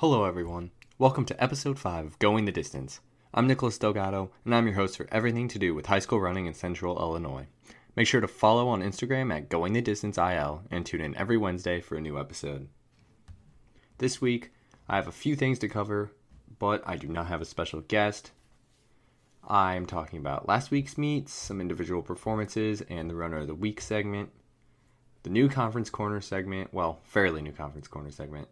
Hello everyone, welcome to episode 5 of Going the Distance. I'm Nicholas Delgado, and I'm your host for everything to do with high school running in Central Illinois. Make sure to follow on Instagram at GoingTheDistanceIL and tune in every Wednesday for a new episode. This week, I have a few things to cover, but I do not have a special guest. I'm talking about last week's meets, some individual performances, and the Runner of the Week segment, the new Conference Corner segment, fairly new Conference Corner segment.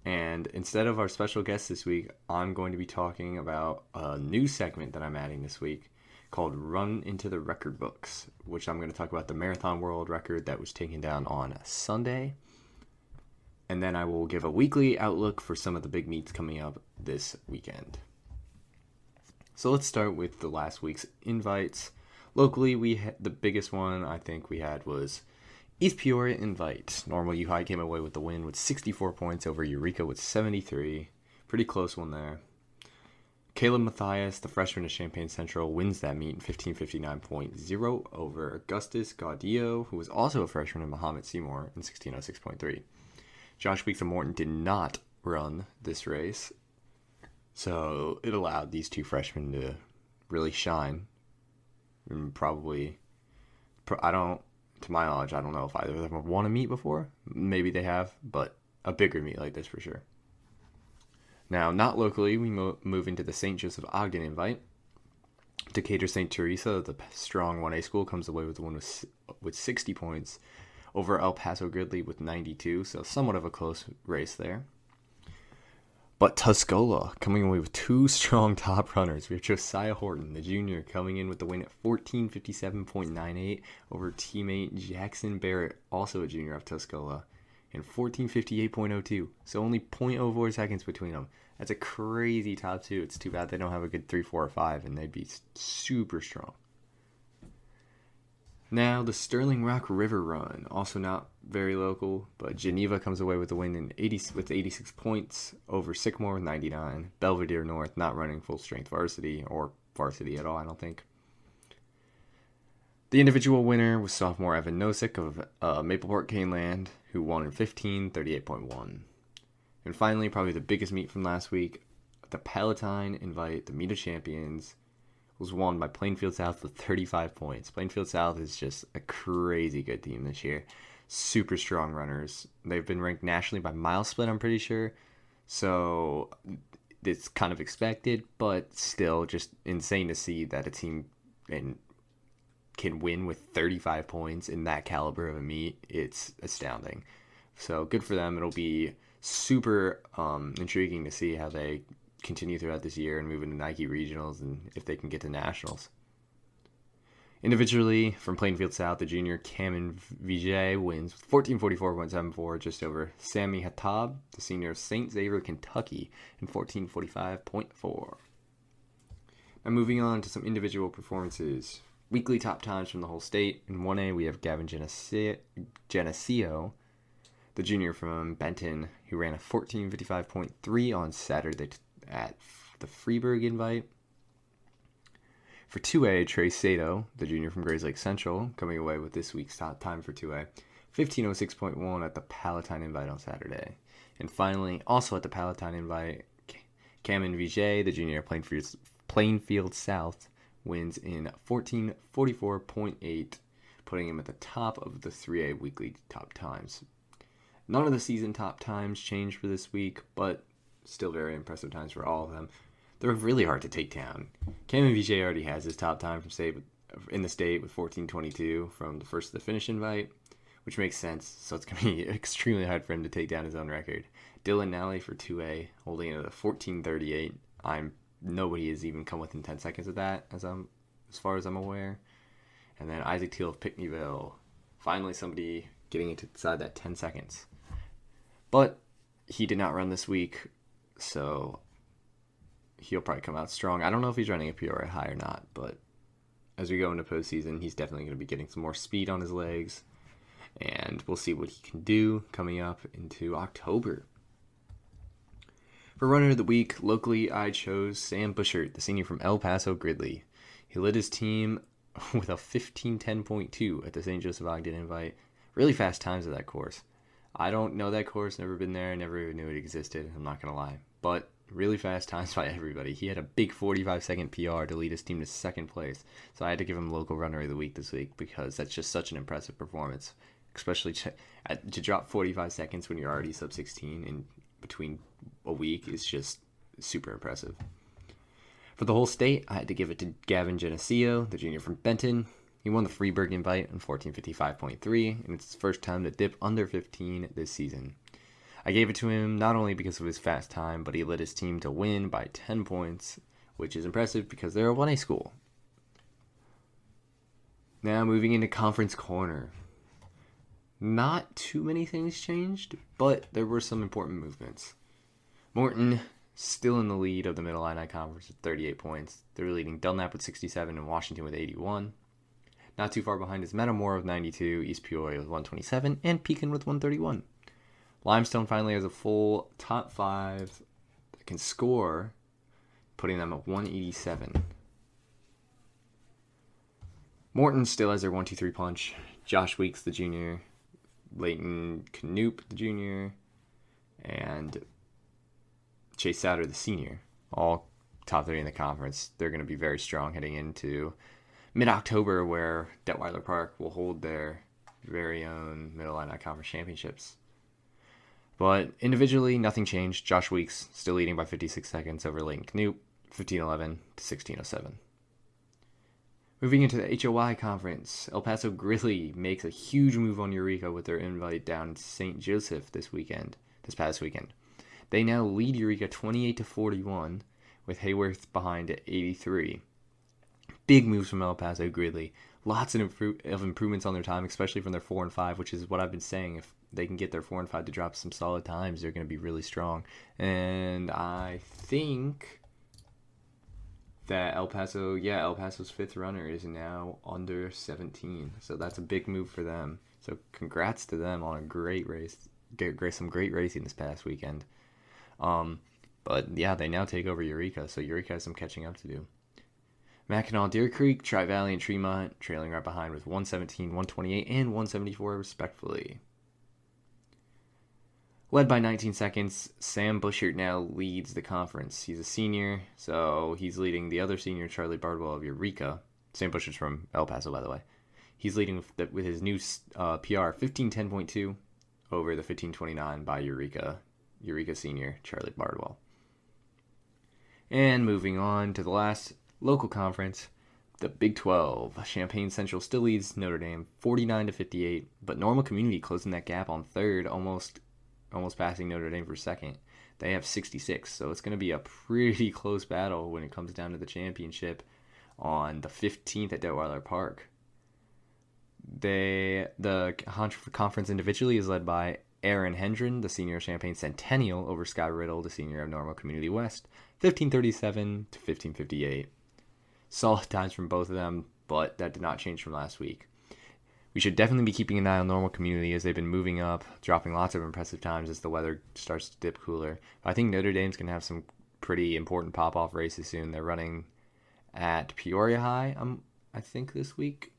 And instead of our special guest this week, I'm going to be talking about a new segment that I'm adding this week called Run into the Record Books, which I'm going to talk about the marathon world record that was taken down on Sunday. And then I will give a weekly outlook for some of the big meets coming up this weekend. So let's start with the last week's invites. Locally, the biggest one I think we had was East Peoria Invite. Normal U High came away with the win with 64 points over Eureka with 73. Pretty close one there. Caleb Mathias, the freshman of Champaign Central, wins that meet in 15:59.0 over Augustus Gaudio, who was also a freshman of Muhammad Seymour, in 16:06.3. Josh Weeks of Morton did not run this race, so it allowed these two freshmen to really shine. And to my knowledge, I don't know if either of them have won a meet before. Maybe they have, but a bigger meet like this for sure. Now, not locally, we move into the St. Joseph Ogden Invite. Decatur St. Teresa, the strong 1A school, comes away with the win with 60 points over El Paso Gridley with 92, so somewhat of a close race there. But Tuscola coming away with two strong top runners. We have Josiah Horton, the junior, coming in with the win at 14:57.98 over teammate Jackson Barrett, also a junior of Tuscola, and 14:58.02. So only 0.04 seconds between them. That's a crazy top two. It's too bad they don't have a good 3, 4, or 5, and they'd be super strong. Now, the Sterling Rock River Run, also not very local, but Geneva comes away with the win with 86 points over Sycamore with 99. Belvedere North not running full-strength varsity, or varsity at all, I don't think. The individual winner was sophomore Evan Nosek of Maple Park Caneland, who won in 15:38.1. And finally, probably the biggest meet from last week, the Palatine Invite, the Meet of Champions, was won by Plainfield South with 35 points. Plainfield South is just a crazy good team this year. Super strong runners. They've been ranked nationally by mile split, I'm pretty sure. So it's kind of expected, but still just insane to see that a team can win with 35 points in that caliber of a meet. It's astounding. So good for them. It'll be super intriguing to see how they continue throughout this year and move into Nike regionals and if they can get to nationals. Individually, from Plainfield South, the junior Cameron Vijay wins with 14:44.74 just over Sammy Hattab, the senior of St. Xavier, Kentucky, in 14:45.4. Now moving on to some individual performances. Weekly top times from the whole state. In 1A, we have Gavin Geneseo, the junior from Benton, who ran a 14:55.3 on Saturday at the Freeburg Invite. For 2A, Trey Sato, the junior from Grayslake Central, coming away with this week's top time for 2A, 15:06.1 at the Palatine Invite on Saturday. And finally, also at the Palatine Invite, Cameron Vijay, the junior at Plainfield South, wins in 14:44.8, putting him at the top of the 3A weekly top times. None of the season top times changed for this week, but still very impressive times for all of them. They're really hard to take down. Cameron Vijay already has his top time in the state with 14:22 from the first to the finish invite, which makes sense, so it's going to be extremely hard for him to take down his own record. Dylan Nally for 2A, holding it at 14:38. Nobody has even come within 10 seconds of that, as far as I'm aware. And then Isaac Teal of Pickneyville, finally somebody getting inside that 10 seconds. But he did not run this week, so he'll probably come out strong. I don't know if he's running a Peoria high or not, but as we go into postseason, he's definitely going to be getting some more speed on his legs, and we'll see what he can do coming up into October. For Runner of the Week, locally, I chose Sam Bushert, the senior from El Paso Gridley. He led his team with a 15:10.2 at the St. Joseph Ogden Invite. Really fast times of that course. I don't know that course, never been there, never even knew it existed, I'm not going to lie. But really fast times by everybody. He had a big 45-second PR to lead his team to second place. So I had to give him local runner of the week this week because that's just such an impressive performance. Especially to drop 45 seconds when you're already sub 16 in between a week is just super impressive. For the whole state, I had to give it to Gavin Geneseo, the junior from Benton. He won the Freeburg Invite in 14:55.3, and it's his first time to dip under 15 this season. I gave it to him not only because of his fast time, but he led his team to win by 10 points, which is impressive because they're a 1A school. Now moving into Conference Corner. Not too many things changed, but there were some important movements. Morton still in the lead of the Middle Illini Conference with 38 points. They're leading Belknap with 67 and Washington with 81. Not too far behind is Metamora with 92, East Peoria with 127, and Pekin with 131. Limestone finally has a full top 5 that can score, putting them at 187. Morton still has their 1-2-3 punch. Josh Weeks, the junior, Leighton Knoop, the junior, and Chase Souter, the senior, all top 3 in the conference. They're going to be very strong heading into mid-October, where Detweiler Park will hold their very own Middle Illini Conference Championships. But individually, nothing changed. Josh Weeks still leading by 56 seconds over Leighton Knoop, 15:11 to 16:07. Moving into the HOI Conference, El Paso Grizzly makes a huge move on Eureka with their invite down to St. Joseph this past weekend. They now lead Eureka 28-41, with Hayworth behind at 83. Big moves from El Paso Grizzly. Lots of improvements on their time, especially from their 4 and 5, which is what I've been saying. If they can get their 4 and 5 to drop some solid times, they're going to be really strong. And I think that El Paso's 5th runner is now under 17. So that's a big move for them. So congrats to them on a great race. Some great racing this past weekend. But yeah, they now take over Eureka, so Eureka has some catching up to do. Mackinac, Deer Creek, Tri-Valley, and Tremont trailing right behind with 117, 128, and 174 respectively. Led by 19 seconds, Sam Buschert now leads the conference. He's a senior, so he's leading the other senior, Charlie Bardwell of Eureka. Sam Buschert's from El Paso, by the way. He's leading with his new PR, 15:10.2 over the 15:29 by Eureka senior, Charlie Bardwell. And moving on to the last local conference, the Big 12. Champaign Central still leads Notre Dame 49-58, but Normal Community closing that gap on third, almost passing Notre Dame for second. They have 66, so it's going to be a pretty close battle when it comes down to the championship on the 15th at Detweiler Park. The conference individually is led by Aaron Hendren, the senior of Champaign Centennial, over Sky Riddle, the senior of Normal Community West, 15:37 to 15:58. Solid times from both of them, but that did not change from last week. We should definitely be keeping an eye on Normal Community as they've been moving up, dropping lots of impressive times as the weather starts to dip cooler. I think Notre Dame's going to have some pretty important pop-off races soon. They're running at Peoria High, I think, this week.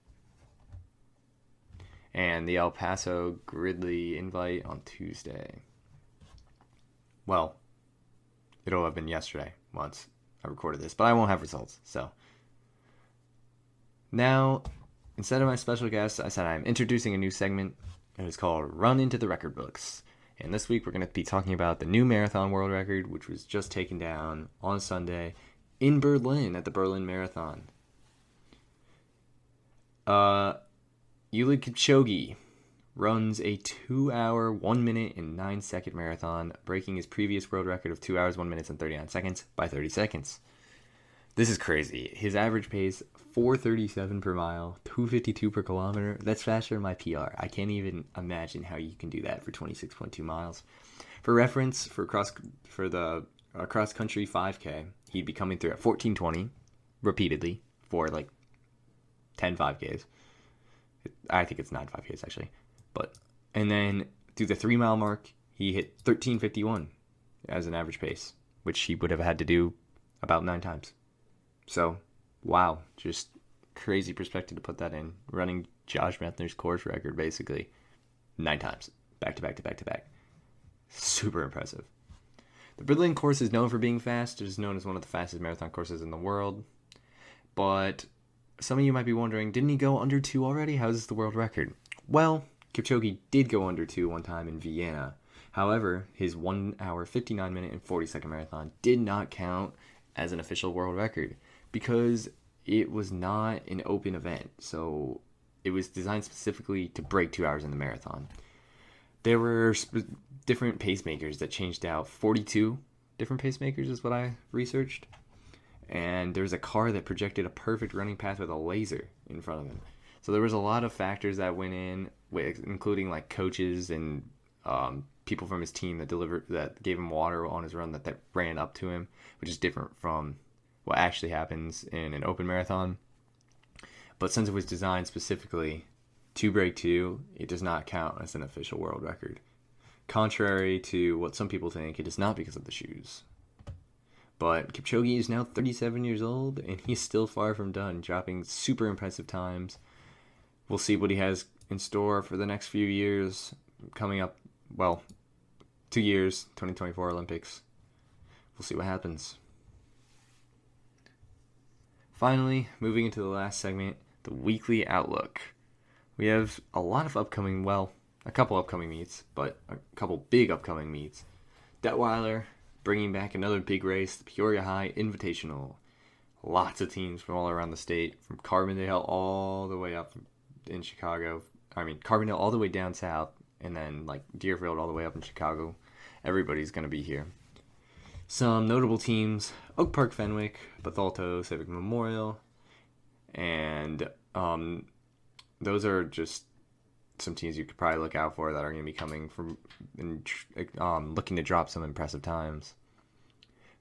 And the El Paso Gridley Invite on Tuesday. Well, it'll have been yesterday once I recorded this, but I won't have results, so. Now, instead of my special guest, I said I'm introducing a new segment. It is called Run Into the Record Books. And this week we're going to be talking about the new marathon world record, which was just taken down on Sunday in Berlin at the Berlin Marathon. Eliud Kipchoge runs a 2 hour, 1 minute, and 9 second marathon, breaking his previous world record of 2 hours, 1 minute, and 39 seconds by 30 seconds. This is crazy. His average pace, 4:37 per mile, 2:52 per kilometer. That's faster than my PR. I can't even imagine how you can do that for 26.2 miles. For reference, for the cross-country 5K, he'd be coming through at 14:20 repeatedly for like 10 5Ks. I think it's 9 5Ks actually. And then through the 3 mile mark, he hit 13:51 as an average pace, which he would have had to do about 9 times. So, wow, just crazy perspective to put that in. Running Josh Methner's course record basically 9 times. back to back to back to back. Super impressive. The Berlin course is known for being fast. It is known as one of the fastest marathon courses in the world. But some of you might be wondering, didn't he go under 2 already? How is this the world record? Well, Kipchoge did go under 2 one time in Vienna. However, his 1 hour, 59 minute, and 40-second marathon did not count as an official world record because it was not an open event. So it was designed specifically to break 2 hours in the marathon. There were different pacemakers that changed out. 42 different pacemakers is what I researched. And there's a car that projected a perfect running path with a laser in front of him. So there was a lot of factors that went in, including like coaches and people from his team that gave him water on his run that ran up to him, which is different from what actually happens in an open marathon. But since it was designed specifically to break 2, it does not count as an official world record. Contrary to what some people think, it is not because of the shoes. But Kipchoge is now 37 years old, and he's still far from done, dropping super impressive times. We'll see what he has in store for the next few years coming up. Well, 2 years, 2024 Olympics. We'll see what happens. Finally, moving into the last segment, the weekly outlook. We have a couple upcoming meets, but a couple big upcoming meets. Detweiler bringing back another big race, the Peoria High Invitational. Lots of teams from all around the state, from Carbondale all the way up in Chicago. Carbondale all the way down south, and then like Deerfield all the way up in Chicago. Everybody's going to be here. Some notable teams: Oak Park Fenwick, Bethalto Civic Memorial, and those are just some teams you could probably look out for that are going to be coming from and looking to drop some impressive times.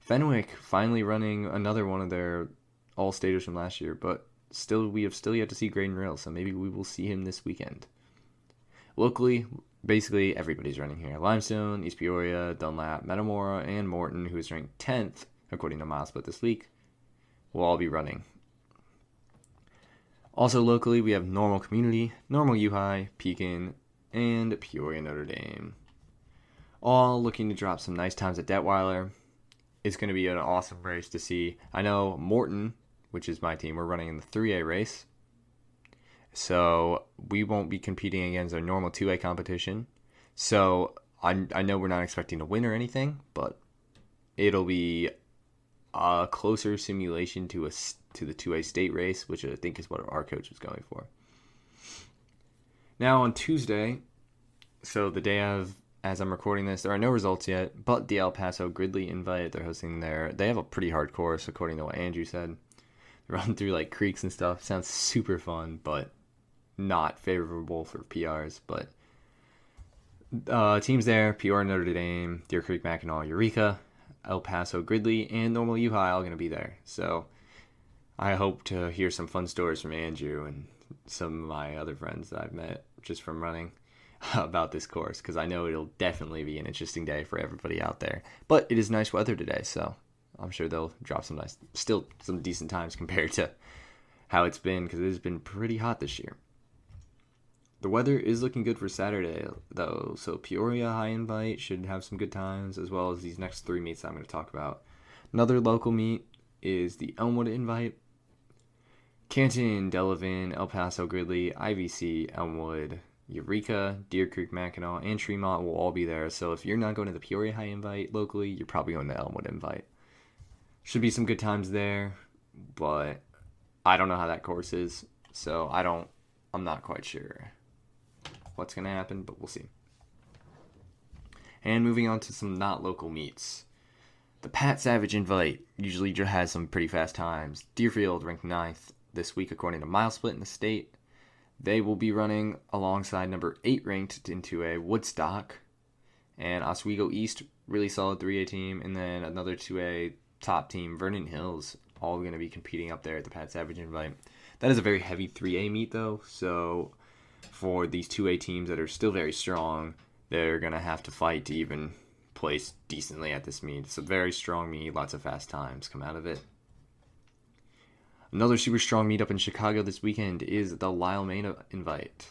Fenwick finally running another one of their all-staters from last year, but we have still yet to see Graydon Rill, so maybe we will see him this weekend. Locally, basically everybody's running here. Limestone, East Peoria, Dunlap, Metamora, and Morton, who is ranked 10th according to MileSplit this week, will all be running. Also locally, we have Normal Community, Normal U-High, Pekin, and Peoria Notre Dame. All looking to drop some nice times at Detweiler. It's going to be an awesome race to see. I know Morton, which is my team, we're running in the 3A race. So we won't be competing against our normal 2A competition. So I know we're not expecting to win or anything, but it'll be a closer simulation to the 2A state race, which I think is what our coach was going for. Now on Tuesday, so the day of, as I'm recording this, there are no results yet, but the El Paso Gridley Invite, they're hosting they have a pretty hard course, according to what Andrew said. They run through like creeks and stuff. Sounds super fun, but not favorable for PRs. But teams there: Peoria, Notre Dame, Deer Creek, Mackinac, Eureka, El Paso Gridley, and Normal U-High all going to be there. So I hope to hear some fun stories from Andrew and some of my other friends that I've met just from running about this course, because I know it'll definitely be an interesting day for everybody out there. But it is nice weather today, so I'm sure they'll drop some decent times compared to how it's been, because it has been pretty hot this year. The weather is looking good for Saturday, though, so Peoria High Invite should have some good times, as well as these next 3 meets I'm going to talk about. Another local meet is the Elmwood Invite. Canton, Delavan, El Paso Gridley, IVC, Elmwood, Eureka, Deer Creek, Mackinac, and Tremont will all be there. So if you're not going to the Peoria High Invite locally, you're probably going to Elmwood Invite. Should be some good times there, but I don't know how that course is, so I'm not quite sure what's going to happen, but we'll see. And moving on to some not local meets. The Pat Savage Invite usually has some pretty fast times. Deerfield ranked 9th this week according to MileSplit in the state. They will be running alongside number 8 ranked into a Woodstock. And Oswego East, really solid 3A team. And then another 2A top team, Vernon Hills, all going to be competing up there at the Pat Savage Invite. That is a very heavy 3A meet, though. So for these 2A teams that are still very strong, they're going to have to fight to even place decently at this meet. It's a very strong meet. Lots of fast times come out of it. Another super strong meet up in Chicago this weekend is the Lyle Main Invite.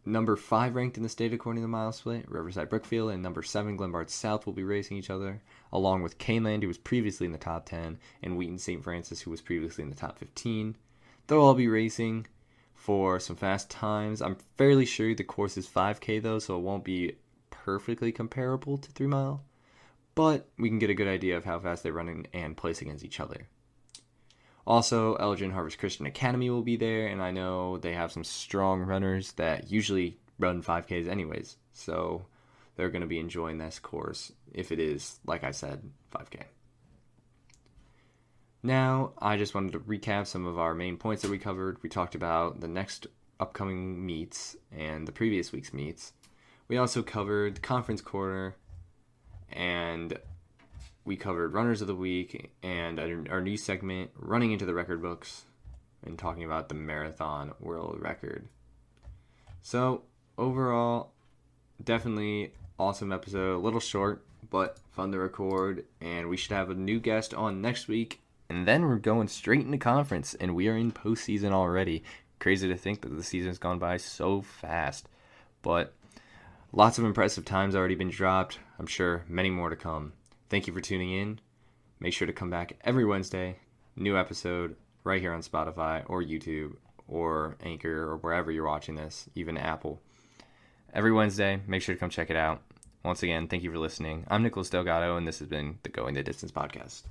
Number 5 ranked in the state according to the mile split, Riverside Brookfield, and number 7 Glenbard South will be racing each other, along with Caneland, who was previously in the top 10, and Wheaton St. Francis, who was previously in the top 15. They'll all be racing for some fast times. I'm fairly sure the course is 5K though, so it won't be perfectly comparable to 3 mile, but we can get a good idea of how fast they run and place against each other. Also, Elgin Harvest Christian Academy will be there, and I know they have some strong runners that usually run 5Ks anyways, so they're going to be enjoying this course if it is, like I said, 5K. Now, I just wanted to recap some of our main points that we covered. We talked about the next upcoming meets and the previous week's meets. We also covered the conference corner, and we covered Runners of the Week and our new segment, Running into the Record Books, and talking about the Marathon World Record. So, overall, definitely awesome episode. A little short, but fun to record. And we should have a new guest on next week. And then we're going straight into conference, and we are in postseason already. Crazy to think that the season's gone by so fast. But lots of impressive times already been dropped. I'm sure many more to come. Thank you for tuning in. Make sure to come back every Wednesday. New episode right here on Spotify or YouTube or Anchor or wherever you're watching this, even Apple. Every Wednesday, make sure to come check it out. Once again, thank you for listening. I'm Nicholas Delgado, and this has been the Going the Distance podcast.